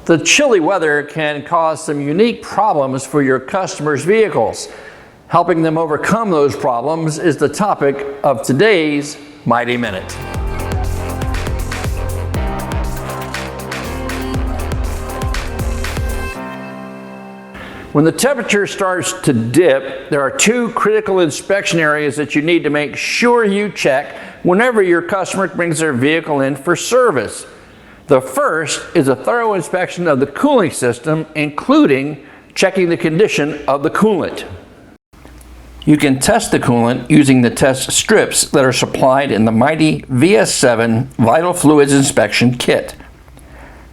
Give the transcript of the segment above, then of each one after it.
The chilly weather can cause some unique problems for your customers' vehicles. Helping them overcome those problems is the topic of today's Mighty Minute. When the temperature starts to dip, there are two critical inspection areas that you need to make sure you check whenever your customer brings their vehicle in for service. The first is a thorough inspection of the cooling system, including checking the condition of the coolant. You can test the coolant using the test strips that are supplied in the Mighty VS7 Vital Fluids Inspection Kit.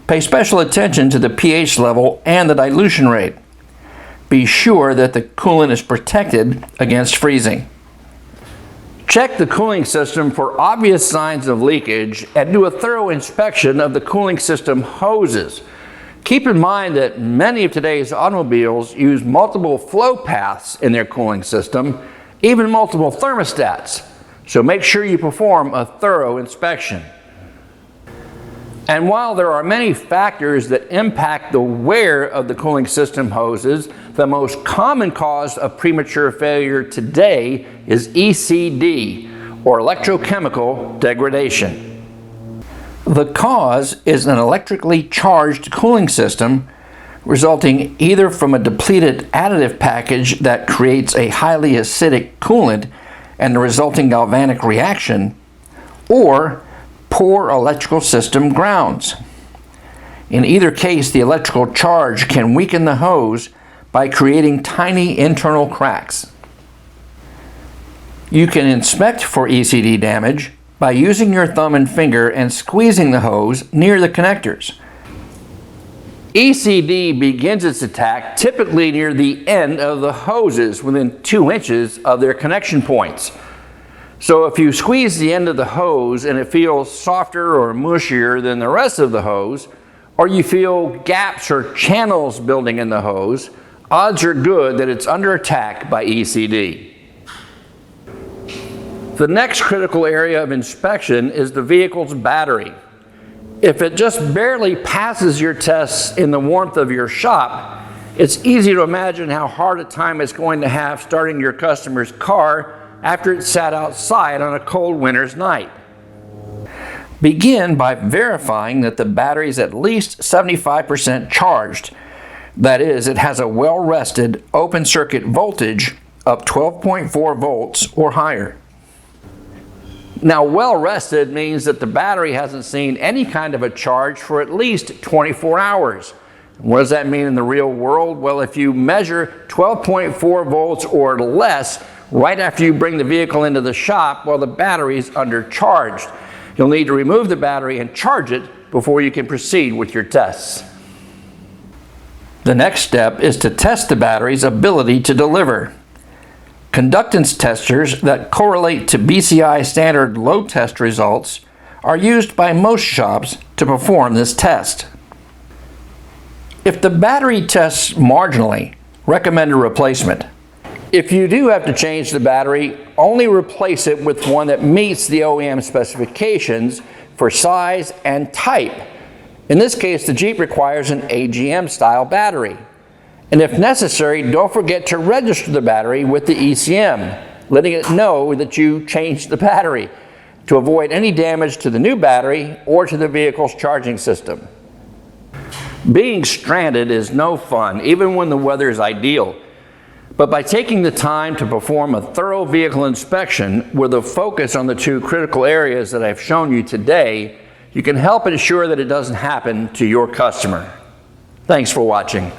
Pay special attention to the pH level and the dilution rate. Be sure that the coolant is protected against freezing. Check the cooling system for obvious signs of leakage and do a thorough inspection of the cooling system hoses. Keep in mind that many of today's automobiles use multiple flow paths in their cooling system, even multiple thermostats, so make sure you perform a thorough inspection. And while there are many factors that impact the wear of the cooling system hoses, the most common cause of premature failure today is ECD, or electrochemical degradation. The cause is an electrically charged cooling system resulting either from a depleted additive package that creates a highly acidic coolant and the resulting galvanic reaction, or poor electrical system grounds. In either case, the electrical charge can weaken the hose by creating tiny internal cracks. You can inspect for ECD damage by using your thumb and finger and squeezing the hose near the connectors. ECD begins its attack typically near the end of the hoses, within 2 inches of their connection points. So if you squeeze the end of the hose and it feels softer or mushier than the rest of the hose, or you feel gaps or channels building in the hose, odds are good that it's under attack by ECD. The next critical area of inspection is the vehicle's battery. If it just barely passes your tests in the warmth of your shop, it's easy to imagine how hard a time it's going to have starting your customer's car after it sat outside on a cold winter's night. Begin by verifying that the battery is at least 75% charged. That is, it has a well-rested open circuit voltage of 12.4 volts or higher. Now, well-rested means that the battery hasn't seen any kind of a charge for at least 24 hours. What does that mean in the real world? Well, if you measure 12.4 volts or less right after you bring the vehicle into the shop, well, the battery is undercharged. You'll need to remove the battery and charge it before you can proceed with your tests. The next step is to test the battery's ability to deliver. Conductance testers that correlate to BCI standard load test results are used by most shops to perform this test. If the battery tests marginally, recommend a replacement. If you do have to change the battery, only replace it with one that meets the OEM specifications for size and type. In this case, the Jeep requires an AGM style battery. And if necessary, don't forget to register the battery with the ECM, letting it know that you changed the battery to avoid any damage to the new battery or to the vehicle's charging system. Being stranded is no fun, even when the weather is ideal. But by taking the time to perform a thorough vehicle inspection with a focus on the two critical areas that I've shown you today, you can help ensure that it doesn't happen to your customer. Thanks for watching.